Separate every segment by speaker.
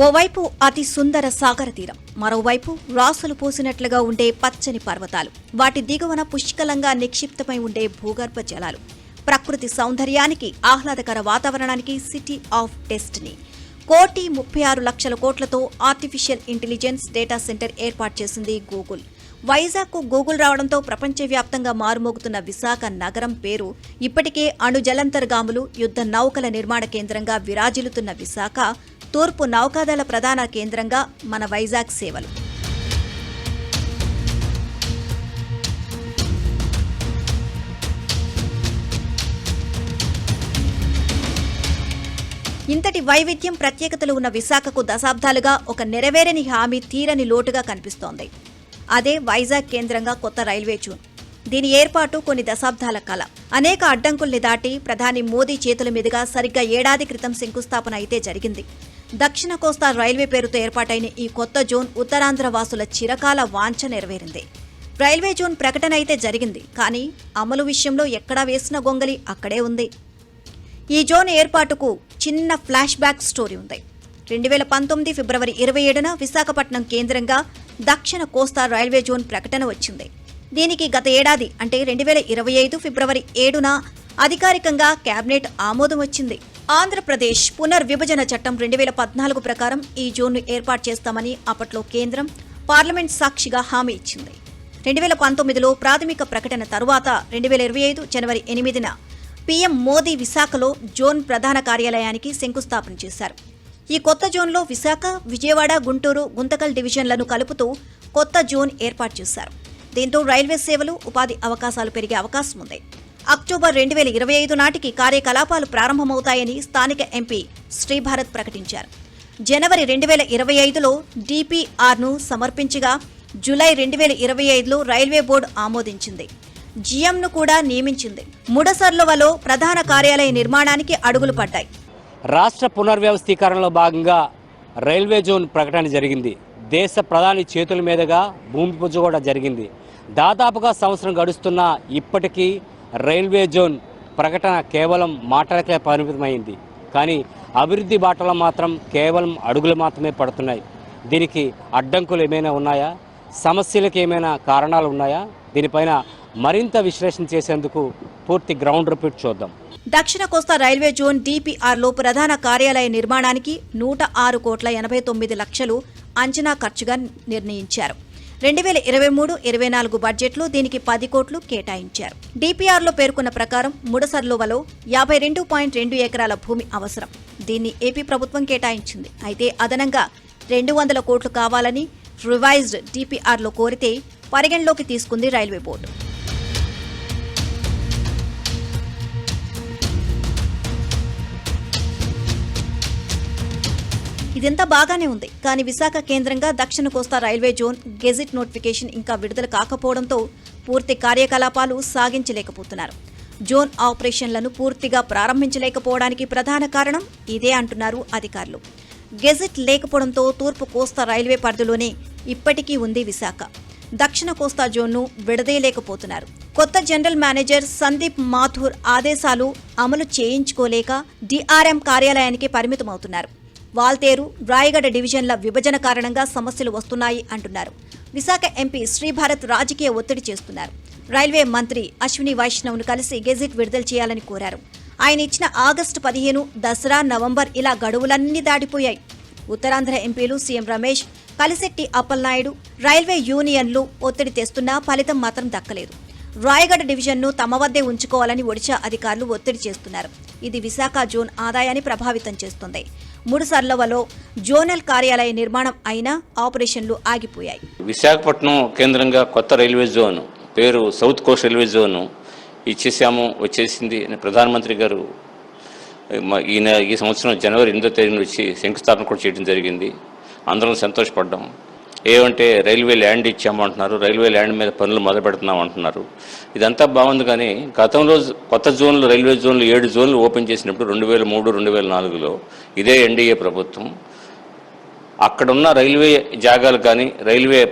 Speaker 1: ఓవైపు అతి సుందర సాగర తీరం, మరోవైపు రాసులు పూసినట్లుగా ఉండే పచ్చని పర్వతాలు, వాటి దిగువన పుష్కలంగా నిక్షిప్తమై ఉండే భూగర్భ జలాలు, ప్రకృతి సౌందర్యానికి ఆహ్లాదకర వాతావరణానికి సిటీ ఆఫ్ డెస్టినీ. 1,36,00,000 కోట్లతో ఆర్టిఫిషియల్ ఇంటెలిజెన్స్ డేటా సెంటర్ ఏర్పాటు చేసింది గూగుల్. వైజాగ్కు గూగుల్ రావడంతో ప్రపంచవ్యాప్తంగా మారుమోగుతున్న విశాఖ నగరం పేరు ఇప్పటికే అణుజలంతర్గాములు, యుద్ధ నౌకల నిర్మాణ కేంద్రంగా విరాజిల్లుతున్న విశాఖ, తూర్పు నౌకాదళ ప్రధాన కేంద్రంగా మన వైజాగ్ సేవలు. ఇంతటి వైవిధ్యం, ప్రత్యేకతలు ఉన్న విశాఖకు దశాబ్దాలుగా ఒక నెరవేరని హామీ, తీరని లోటుగా కనిపిస్తోంది. అదే వైజాగ్ కేంద్రంగా కొత్త రైల్వే జోన్. దీని ఏర్పాటు కొన్ని దశాబ్దాల కల. అనేక అడ్డంకుల్ని దాటి ప్రధాని మోదీ చేతుల మీదుగా సరిగ్గా ఏడాది క్రితం శంకుస్థాపన అయితే జరిగింది. దక్షిణ కోస్తా రైల్వే పేరుతో ఏర్పాటైన ఈ కొత్త జోన్ ఉత్తరాంధ్ర వాసుల చిరకాల వాంఛ నెరవేరింది. రైల్వే జోన్ ప్రకటన అయితే జరిగింది, కానీ అమలు విషయంలో ఎక్కడా వేసిన గొంగలి అక్కడే ఉంది. ఈ జోన్ ఏర్పాటుకు చిన్న ఫ్లాష్ బ్యాక్ స్టోరీ ఉంది. 2019 ఫిబ్రవరి 27న విశాఖపట్నం కేంద్రంగా దక్షిణ కోస్తా రైల్వే జోన్ ప్రకటన వచ్చింది. దీనికి గత ఏడాది అంటే 2025 ఫిబ్రవరి 7న అధికారికంగా కేబినెట్ ఆమోదం వచ్చింది. ఆంధ్రప్రదేశ్ పునర్విభజన చట్టం 2014 ప్రకారం ఈ జోన్ను ఏర్పాటు చేస్తామని అప్పట్లో కేంద్రం పార్లమెంట్ సాక్షిగా హామీ ఇచ్చింది. 2019లో ప్రాథమిక ప్రకటన తరువాత 2025 జనవరి 8న పీఎం మోదీ విశాఖలో జోన్ ప్రధాన కార్యాలయానికి శంకుస్థాపన చేశారు. ఈ కొత్త జోన్లో విశాఖ, విజయవాడ, గుంటూరు, గుంతకల్ డివిజన్లను కలుపుతూ కొత్త జోన్ ఏర్పాటు చేశారు. దీంతో రైల్వే సేవలు, ఉపాధి అవకాశాలు పెరిగే అవకాశం ఉంది. అక్టోబర్ 2025 నాటికి కార్యకలాపాలు ప్రారంభమవుతాయని స్థానిక ఎంపీ శ్రీభారత్ ప్రకటించారు. జనవరి 2025లో డిపిఆర్ను సమర్పించగా జూలై 2025లో రైల్వే బోర్డు ఆమోదించింది. జీఎంను కూడా నియమించింది. ముడసర్లువలో ప్రధాన కార్యాలయ నిర్మాణానికి అడుగులు పడ్డాయి.
Speaker 2: రాష్ట్ర పునర్వ్యవస్థీకరణలో భాగంగా రైల్వే జోన్ ప్రకటన జరిగింది. దేశ ప్రధాని చేతుల మీదుగా భూమి పూజ కూడా జరిగింది. దాదాపుగా సంవత్సరం గడుస్తున్నా ఇప్పటికీ రైల్వే జోన్ ప్రకటన కేవలం మాటలకే పరిమితమైంది. కానీ అభివృద్ధి బాటలో మాత్రం కేవలం అడుగులు మాత్రమే పడుతున్నాయి. దీనికి అడ్డంకులు ఏమైనా ఉన్నాయా? సమస్యలకు ఏమైనా కారణాలు ఉన్నాయా? దీనిపైన మరింత విశ్లేషణ చేసేందుకు పూర్తి గ్రౌండ్ రిపోర్ట్ చూద్దాం.
Speaker 1: దక్షిణ కోస్తా రైల్వే జోన్ డిపిఆర్లో ప్రధాన కార్యాలయ నిర్మాణానికి 106,89,00,000 అంచనా ఖర్చుగా నిర్ణయించారు. 2023-24 బడ్జెట్లో దీనికి 10 కోట్లు కేటాయించారు. డిపిఆర్లో పేర్కొన్న ప్రకారం ముడసర్లువలో 52.2 ఎకరాల భూమి అవసరం. దీన్ని ఏపీ ప్రభుత్వం కేటాయించింది. అయితే అదనంగా 200 కోట్లు కావాలని రివైజ్డ్ డిపిఆర్లో కోరితే పరిగణలోకి తీసుకుంది రైల్వే బోర్డు. ఇదంతా బాగానే ఉంది, కానీ విశాఖ కేంద్రంగా దక్షిణ కోస్తా రైల్వే జోన్ గెజిట్ నోటిఫికేషన్ ఇంకా విడుదల కాకపోవడంతో పూర్తి కార్యకలాపాలు సాగించలేకపోతున్నారు. జోన్ ఆపరేషన్లను పూర్తిగా ప్రారంభించలేకపోవడానికి ప్రధాన కారణం ఇదే అంటున్నారు అధికారులు. గెజిట్ లేకపోవడంతో తూర్పు కోస్తా రైల్వే పరిధిలోనే ఇప్పటికీ ఉంది విశాఖ. దక్షిణ కోస్తా జోన్ను విడదీయలేకపోతున్నారు. కొత్త జనరల్ మేనేజర్ సందీప్ మాథూర్ ఆదేశాలు అమలు చేయించుకోలేక డిఆర్ఎం కార్యాలయానికి పరిమితమవుతున్నారు. వాల్తేరు, రాయగడ డివిజన్ల విభజన కారణంగా సమస్యలు వస్తున్నాయి అంటున్నారు. విశాఖ ఎంపీ శ్రీభారత్ రాజకీయ ఒత్తిడి చేస్తున్నారు. రైల్వే మంత్రి అశ్విని వైష్ణవ్ను కలిసి గెజిట్ విడుదల చేయాలని కోరారు. ఆయన ఇచ్చిన ఆగస్టు 15, దసరా, నవంబర్ ఇలా గడువులన్నీ దాటిపోయాయి. ఉత్తరాంధ్ర ఎంపీలు సీఎం రమేష్, కలిశెట్టి అప్పలనాయుడు, రైల్వే యూనియన్లు ఒత్తిడి తెస్తున్నా ఫలితం మాత్రం దక్కలేదు. రాయగడ డివిజన్ను తమ వద్దే ఉంచుకోవాలని ఒడిశా అధికారులు ఒత్తిడి చేస్తున్నారు. ఇది విశాఖ జోన్ ఆదాయాన్ని ప్రభావితం చేస్తుంది. ముడసర్లువలో జోనల్ కార్యాలయ నిర్మాణం అయినా ఆపరేషన్లు ఆగిపోయాయి.
Speaker 3: విశాఖపట్నం కేంద్రంగా కొత్త రైల్వే జోన్ పేరు సౌత్ కోస్ట్ రైల్వే జోన్ వచ్చేసింది. ప్రధానమంత్రి గారు ఈ సంవత్సరం జనవరి 8వ తేదీన వచ్చి శంకుస్థాపన కూడా చేయడం జరిగింది. అందరం సంతోషపడ్డాం. ఏమంటే రైల్వే ల్యాండ్ ఇచ్చామంటున్నారు, రైల్వే ల్యాండ్ మీద పనులు మొదలు పెడుతున్నాం అంటున్నారు. ఇదంతా బాగుంది, కానీ గతంలో కొత్త జోన్లు, రైల్వే జోన్లు 7 జోన్లు ఓపెన్ చేసినప్పుడు 2003-2004లో ఇదే ఎన్డీఏ ప్రభుత్వం అక్కడున్న రైల్వే జాగాలు కానీ, రైల్వే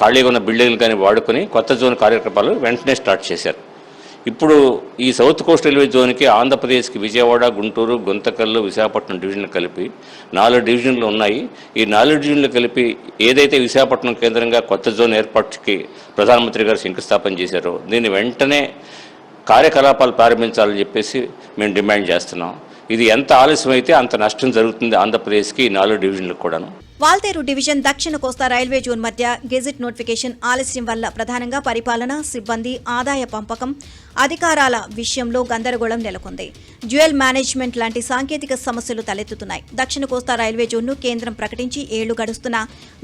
Speaker 3: ఖాళీగా ఉన్న బిల్డింగ్లు కానీ వాడుకొని కొత్త జోన్ కార్యక్రమాలు వెంటనే స్టార్ట్ చేశారు. ఇప్పుడు ఈ సౌత్ కోస్ట్ రైల్వే జోన్కి ఆంధ్రప్రదేశ్కి విజయవాడ, గుంటూరు, గుంతకల్లు, విశాఖపట్నం డివిజన్లు కలిపి 4 డివిజన్లు ఉన్నాయి. ఈ 4 డివిజన్లు కలిపి ఏదైతే విశాఖపట్నం కేంద్రంగా కొత్త జోన్ ఏర్పాటుకి ప్రధానమంత్రి గారు శంకుస్థాపన చేశారో దీన్ని వెంటనే కార్యకలాపాలు ప్రారంభించాలని చెప్పేసి మేము డిమాండ్ చేస్తున్నాం. ఇది ఎంత ఆలస్యమైతే అంత నష్టం జరుగుతుంది ఆంధ్రప్రదేశ్కి ఈ 4 డివిజన్లకు కూడాను.
Speaker 1: వాల్తేరు డివిజన్ దక్షిణ కోస్తా రైల్వే జోన్ మధ్య గెజిట్ నోటిఫికేషన్ ఆలస్యం వల్ల ప్రధానంగా పరిపాలన, సిబ్బంది, ఆదాయ పంపకం, అధికారాల విషయంలో గందరగోళం నెలకొంది. డ్యూయల్ మేనేజ్మెంట్ లాంటి సాంకేతిక సమస్యలు తలెత్తుతున్నాయి. దక్షిణ కోస్తా రైల్వే జోన్ను కేంద్రం ప్రకటించి 7 గడుస్తున్నా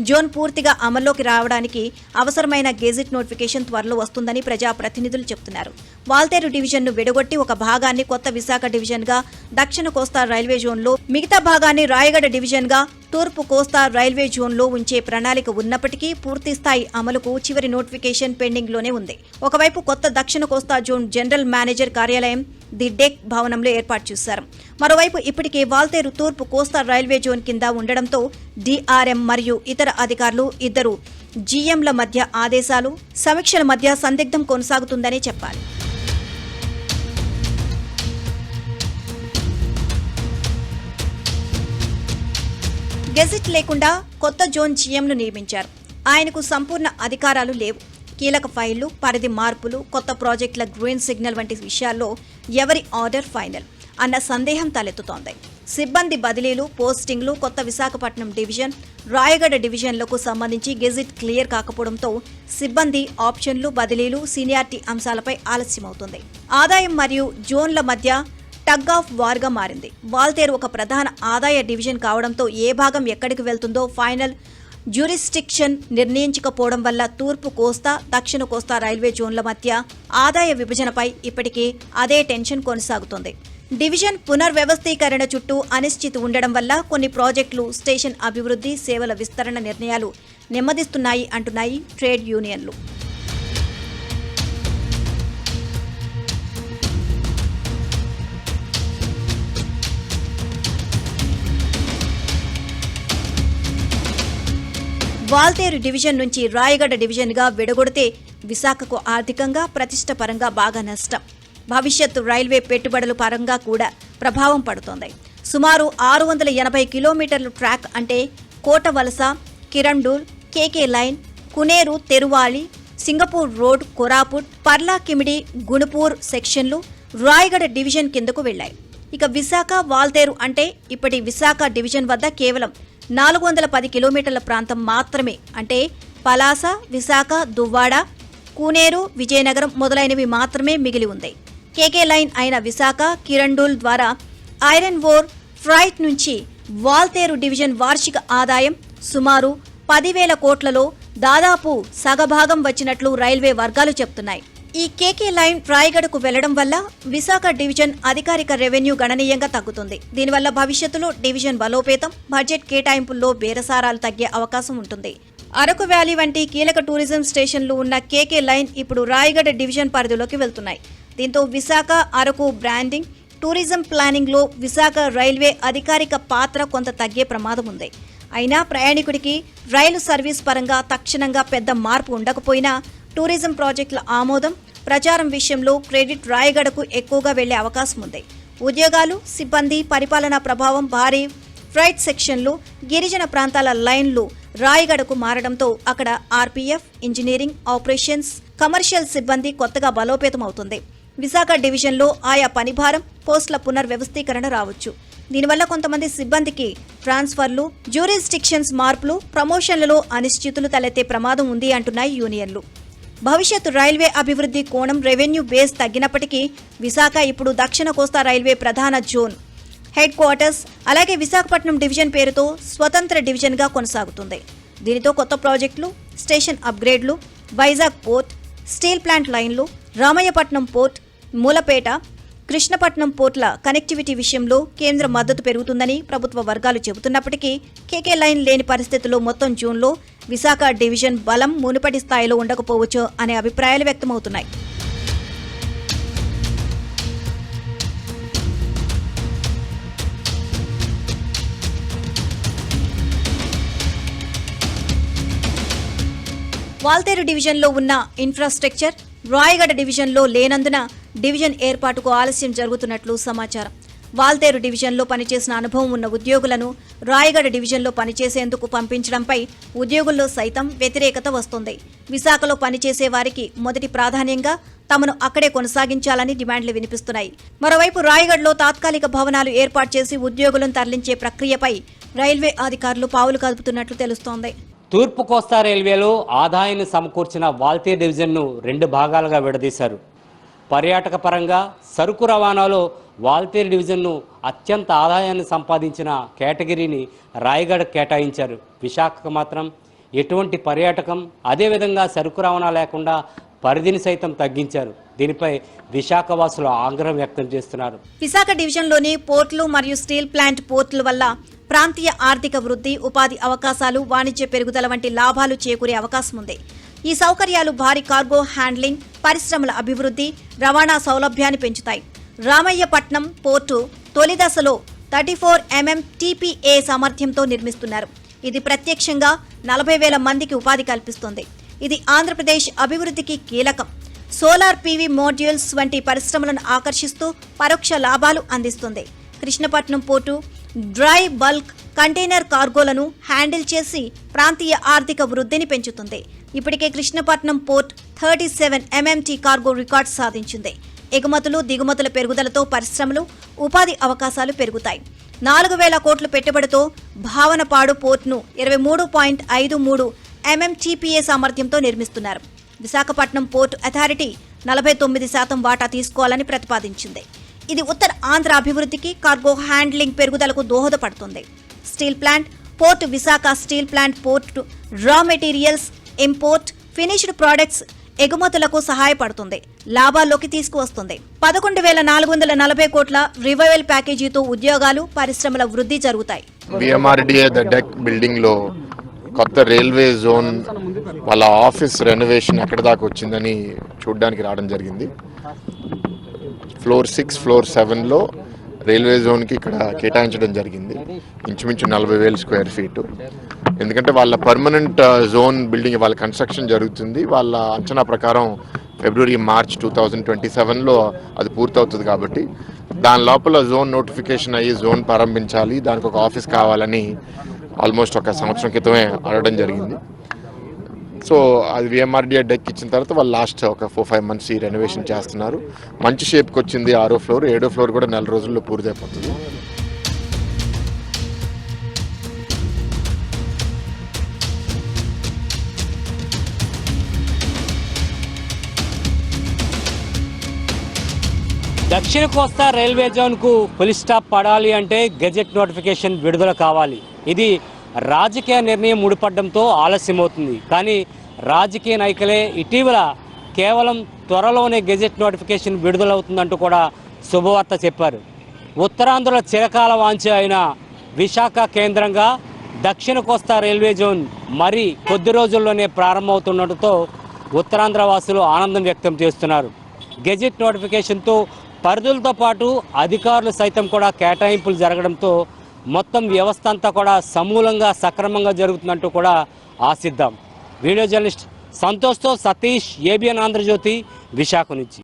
Speaker 1: జోన్ పూర్తిగా అమల్లోకి రావడానికి అవసరమైన గెజిట్ నోటిఫికేషన్ త్వరలో వస్తుందని ప్రజాప్రతినిధులు చెబుతున్నారు. వాల్తేరు డివిజన్ను విడగొట్టి ఒక భాగాన్ని కొత్త విశాఖ డివిజన్గా, దక్షిణ కోస్తా రైల్వే జోన్లో మిగతా భాగాన్ని రాయగడ డివిజన్గా, తూర్పు కోస్తా రైల్వే జోన్లో ఉంచే ప్రణాళిక ఉన్నప్పటికీ పూర్తిస్థాయి అమలుకు చివరి నోటిఫికేషన్ పెండింగ్లోనే ఉంది. ఒకవైపు కొత్త దక్షిణ కోస్తా జోన్ జనరల్ మేనేజర్ కార్యాలయం ది డెక్ భవనంలో ఏర్పాటు చేశారు. మరోవైపు ఇప్పటికే వాల్తేరు తూర్పు కోస్తా రైల్వే జోన్ కింద ఉండడంతో డిఆర్ఎం మరియు ఇతర అధికారులు, ఇద్దరు జీఎంల మధ్య ఆదేశాలు, సమీక్షల మధ్య సందిగ్ధం కొనసాగుతుందనే చెప్పాలి. గెజిట్ లేకుండా కొత్త జోన్ జీఎంను నియమించారు. ఆయనకు సంపూర్ణ అధికారాలు లేవు. కీలక ఫైళ్లు, పరిధి మార్పులు, కొత్త ప్రాజెక్టుల గ్రీన్ సిగ్నల్ వంటి విషయాల్లో ఎవరి ఆర్డర్ ఫైనల్ అన్న సందేహం తలెత్తుతోంది. సిబ్బంది బదిలీలు, పోస్టింగ్లు, కొత్త విశాఖపట్నం డివిజన్, రాయగడ డివిజన్లకు సంబంధించి గెజిట్ క్లియర్ కాకపోవడంతో సిబ్బంది ఆప్షన్లు, బదిలీలు, సీనియారిటీ అంశాలపై ఆలస్యమవుతుంది. ఆదాయం మరియు జోన్ల మధ్య టగ్ ఆఫ్ వార్గా మారింది. వాల్తేరు ఒక ప్రధాన ఆదాయ డివిజన్ కావడంతో ఏ భాగం ఎక్కడికి వెళ్తుందో ఫైనల్ జ్యూరిస్డిక్షన్ నిర్ణయించకపోవడం వల్ల తూర్పు కోస్తా, దక్షిణ కోస్తా రైల్వే జోన్ల మధ్య ఆదాయ విభజనపై ఇప్పటికీ అదే టెన్షన్ కొనసాగుతోంది. డివిజన్ పునర్వ్యవస్థీకరణ చుట్టూ అనిశ్చితి ఉండడం వల్ల కొన్ని ప్రాజెక్టులు, స్టేషన్ అభివృద్ధి, సేవల విస్తరణ నిర్ణయాలు నెమ్మదిస్తున్నాయి అంటున్నాయి ట్రేడ్ యూనియన్లు. వాల్తేరు డివిజన్ నుంచి రాయగడ డివిజన్గా విడగొడితే విశాఖకు ఆర్థికంగా, ప్రతిష్టపరంగా బాగా నష్టం. భవిష్యత్తు రైల్వే పెట్టుబడుల పరంగా కూడా ప్రభావం పడుతోంది. సుమారు 680 కిలోమీటర్ల ట్రాక్ అంటే Kottavalasa, Kirandul, KK line, Kuneru, Theruvali, Singapur road, Koraput, Paralakhemundi, Gunupur సెక్షన్లు రాయగడ డివిజన్ కిందకు వెళ్లాయి. ఇక విశాఖ, వాల్తేరు అంటే ఇప్పటి విశాఖ డివిజన్ వద్ద కేవలం 410 కిలోమీటర్ల ప్రాంతం మాత్రమే. అంటే పలాస, విశాఖ, దువ్వాడ, కూనేరు, విజయనగరం మొదలైనవి మాత్రమే మిగిలి ఉంది. కేకే లైన్ అయిన విశాఖ, కిరండూల్ ద్వారా ఐరన్ ఓర్ ఫ్రైట్ నుంచి వాల్తేరు డివిజన్ వార్షిక ఆదాయం సుమారు 10,000 కోట్లలో దాదాపు సగభాగం వచ్చినట్లు రైల్వే వర్గాలు చెప్తున్నాయి. ఈ కేకే లైన్ రాయగడకు వెళ్లడం వల్ల విశాఖ డివిజన్ అధికారిక రెవెన్యూ గణనీయంగా తగ్గుతుంది. దీనివల్ల భవిష్యత్తులో డివిజన్ బలోపేతం, బడ్జెట్ కేటాయింపుల్లో బేరసారాలు తగ్గే అవకాశం ఉంటుంది. అరకు వ్యాలీ వంటి కీలక టూరిజం స్టేషన్లు ఉన్న కేకే లైన్ ఇప్పుడు రాయగడ డివిజన్ పరిధిలోకి వెళ్తున్నాయి. దీంతో విశాఖ, అరకు బ్రాండింగ్, టూరిజం ప్లానింగ్లో విశాఖ రైల్వే అధికారిక పాత్ర కొంత తగ్గే ప్రమాదం ఉంది. అయినా ప్రయాణికుడికి రైలు సర్వీస్ పరంగా తక్షణంగా పెద్ద మార్పు ఉండకపోయినా టూరిజం ప్రాజెక్టుల ఆమోదం, ప్రచారం విషయంలో క్రెడిట్ రాయగడకు ఎక్కువగా వెళ్లే అవకాశం ఉంది. ఉద్యోగాలు, సిబ్బంది, పరిపాలనా ప్రభావం, భారీ ఫ్రైట్ సెక్షన్లు, గిరిజన ప్రాంతాల లైన్లు రాయగడకు మారడంతో అక్కడ ఆర్పీఎఫ్, ఇంజనీరింగ్, ఆపరేషన్స్, కమర్షియల్ సిబ్బంది కొత్తగా బలోపేతం అవుతుంది. విశాఖ డివిజన్లో ఆయా పనిభారం, పోస్టుల పునర్వ్యవస్థీకరణ రావచ్చు. దీనివల్ల కొంతమంది సిబ్బందికి ట్రాన్స్ఫర్లు, జ్యూరిస్డిక్షన్స్ మార్పులు, ప్రమోషన్లలో అనిశ్చితులు తలెత్తే ప్రమాదం ఉంది అంటున్నాయి యూనియన్లు. భవిష్యత్తు రైల్వే అభివృద్ధి కోణం, రెవెన్యూ బేస్ తగ్గినప్పటికీ విశాఖ ఇప్పుడు దక్షిణ కోస్తా రైల్వే ప్రధాన జోన్, హెడ్ క్వార్టర్స్, అలాగే విశాఖపట్నం డివిజన్ పేరుతో స్వతంత్ర డివిజన్గా కొనసాగుతుంది. దీనితో కొత్త ప్రాజెక్టులు, స్టేషన్ అప్గ్రేడ్లు, వైజాగ్ పోర్ట్, స్టీల్ ప్లాంట్ లైన్లు, రామయ్యపట్నం పోర్ట్, మూలపేట, కృష్ణపట్నం పోర్ట్ల కనెక్టివిటీ విషయంలో కేంద్ర మద్దతు పెరుగుతుందని ప్రభుత్వ వర్గాలు చెబుతున్నప్పటికీ కేకే లైన్ లేని పరిస్థితుల్లో మొత్తం జూన్లో విశాఖ డివిజన్ బలం మునుపటి స్థాయిలో ఉండకపోవచ్చు అనే అభిప్రాయాలు వ్యక్తమవుతున్నాయి. వాల్తేరు డివిజన్లో ఉన్న ఇన్ఫ్రాస్ట్రక్చర్ రాయగడ డివిజన్లో లేనందున డివిజన్ ఏర్పాటుకు ఆలస్యం జరుగుతున్నట్లు సమాచారం. వాల్తేరు డివిజన్లో పనిచేసిన అనుభవం ఉన్న ఉద్యోగులను రాయగఢ డివిజన్లో పనిచేసేందుకు పంపించడంపై ఉద్యోగుల్లో సైతం వ్యతిరేకత వస్తోంది. విశాఖలో పనిచేసే వారికి మొదటి ప్రాధాన్యంగా తమను అక్కడే కొనసాగించాలని డిమాండ్లు వినిపిస్తున్నాయి. మరోవైపు రాయగఢ్లో తాత్కాలిక భవనాలు ఏర్పాటు చేసి ఉద్యోగులను తరలించే ప్రక్రియపై రైల్వే అధికారులు పావులు కదుపుతున్నట్లు తెలుస్తోంది.
Speaker 2: తూర్పు కోస్తా రైల్వేలో ఆదాయాన్ని సమకూర్చిన వాల్తేరు డివిజన్ను 2 భాగాలుగా విడదీశారు. పర్యాటక పరంగా సరుకు రవాణాలో వాల్తేరు డివిజన్ను అత్యంత ఆదాయాన్ని సంపాదించిన కేటగిరీని రాయగఢ్ కేటాయించారు. విశాఖకు మాత్రం ఎటువంటి పర్యాటకం అదేవిధంగా సరుకు రవాణా లేకుండా పరిధిని సైతం తగ్గించారు. దీనిపై విశాఖ వాసులు ఆగ్రహం వ్యక్తం చేస్తున్నారు.
Speaker 1: విశాఖ డివిజన్లోని పోర్టులు మరియు స్టీల్ ప్లాంట్ పోర్టుల వల్ల ప్రాంతీయ ఆర్థిక వృద్ధి, ఉపాధి అవకాశాలు, వాణిజ్య పెరుగుదల వంటి లాభాలు చేకూరే అవకాశం ఉంది. ఈ సౌకర్యాలు భారీ కార్గో హ్యాండ్లింగ్, పరిశ్రమల అభివృద్ధి, రవాణా సౌలభ్యాన్ని పెంచుతాయి. రామయ్యపట్నం పోర్టు తొలి దశలో 34 mm TPA సామర్థ్యంతో నిర్మిస్తున్నారు. ఇది ప్రత్యక్షంగా 40,000 మందికి ఉపాధి కల్పిస్తుంది. ఇది ఆంధ్రప్రదేశ్ అభివృద్ధికి కీలకం. సోలార్ PV మోడ్యూల్స్ వంటి పరిశ్రమలను ఆకర్షిస్తూ పరోక్ష లాభాలు అందిస్తుంది. Krishnapatnam port dry bulk container కార్గోలను హ్యాండిల్ చేసి ప్రాంతీయ ఆర్థిక వృద్ధిని పెంచుతుంది. ఇప్పటికే Krishnapatnam port 37 MMT cargo record సాధించింది. ఎగుమతులు, దిగుమతుల పెరుగుదలతో పరిశ్రమలు, ఉపాధి అవకాశాలు పెరుగుతాయి. 4,000 కోట్ల పెట్టుబడితో భావనపాడు పోర్టును 23.53 mm TPA సామర్థ్యంతో నిర్మిస్తున్నారు. విశాఖపట్నం పోర్టు అథారిటీ 49% వాటా తీసుకోవాలని ప్రతిపాదించింది. ఇది ఉత్తర ఆంధ్ర అభివృద్ధికి, కార్గో హ్యాండ్లింగ్ పెరుగుదలకు దోహదపడుతుంది. Steel plant port Visakha steel plant port raw materials, import, finished products ఎగుమతులకు సహాయపడుతుంది, లాభాల్లోకి తీసుకువస్తుంది. 11,440 కోట్ల రివైవల్ ప్యాకేజీతో ఉద్యోగాలు, పరిశ్రమల వృద్ధి జరుగుతాయి.
Speaker 4: BMRDA డెక్ బిల్డింగ్ లో కొత్త రైల్వే జోన్ వాళ్ళ ఆఫీస్ రెనోవేషన్ ఎక్కడి దాకా వచ్చిందని చూడడానికి రావడం జరిగింది. ఫ్లోర్ 6, ఫ్లోర్ 7లో రైల్వే జోన్కి ఇక్కడ కేటాయించడం జరిగింది. ఇంచుమించు 40,000 స్క్వేర్ ఫీటు. ఎందుకంటే వాళ్ళ పర్మనెంట్ జోన్ బిల్డింగ్ వాళ్ళ కన్స్ట్రక్షన్ జరుగుతుంది. వాళ్ళ అంచనా ప్రకారం ఫిబ్రవరి, మార్చ్ 2027లో అది పూర్తవుతుంది. కాబట్టి దాని లోపల జోన్ నోటిఫికేషన్ అయ్యి జోన్ ప్రారంభించాలి, దానికి ఒక ఆఫీస్ కావాలని ఆల్మోస్ట్ 1 సంవత్సరం క్రితమే అడగడం జరిగింది. సో అది VMRDA డెక్ ఇచ్చిన తర్వాత వాళ్ళు లాస్ట్ ఒక 4-5 months ఈ రెనోవేషన్ చేస్తున్నారు. మంచి షేప్కి వచ్చింది. 6వ ఫ్లోర్, 7వ ఫ్లోర్ కూడా 4 రోజుల్లో పూర్తయిపోతుంది.
Speaker 2: దక్షిణ కోస్తా రైల్వే జోన్కు ఫుల్ స్టాప్ పడాలి అంటే గెజెట్ నోటిఫికేషన్ విడుదల కావాలి. ఇది రాజకీయ నిర్ణయం ముడిపడడంతో ఆలస్యమవుతుంది. కానీ రాజకీయ నాయకులే ఇటీవల కేవలం త్వరలోనే గెజెట్ నోటిఫికేషన్ విడుదలవుతుందంటూ కూడా శుభవార్త చెప్పారు. ఉత్తరాంధ్రలో చిరకాల వాంఛ అయిన విశాఖ కేంద్రంగా దక్షిణ కోస్తా రైల్వే జోన్ మరి కొద్ది రోజుల్లోనే ప్రారంభమవుతుండటంతో ఉత్తరాంధ్ర వాసులు ఆనందం వ్యక్తం చేస్తున్నారు. గెజెట్ నోటిఫికేషన్తో పరిధులతో పాటు అధికారులు సైతం కూడా కేటాయింపులు జరగడంతో మొత్తం వ్యవస్థ అంతా కూడా సమూలంగా సక్రమంగా జరుగుతుందంటూ కూడా ఆశిద్దాం. వీడియో జర్నలిస్ట్ సంతోష్తో సతీష్, ABN ఆంధ్రజ్యోతి, విశాఖ నుంచి.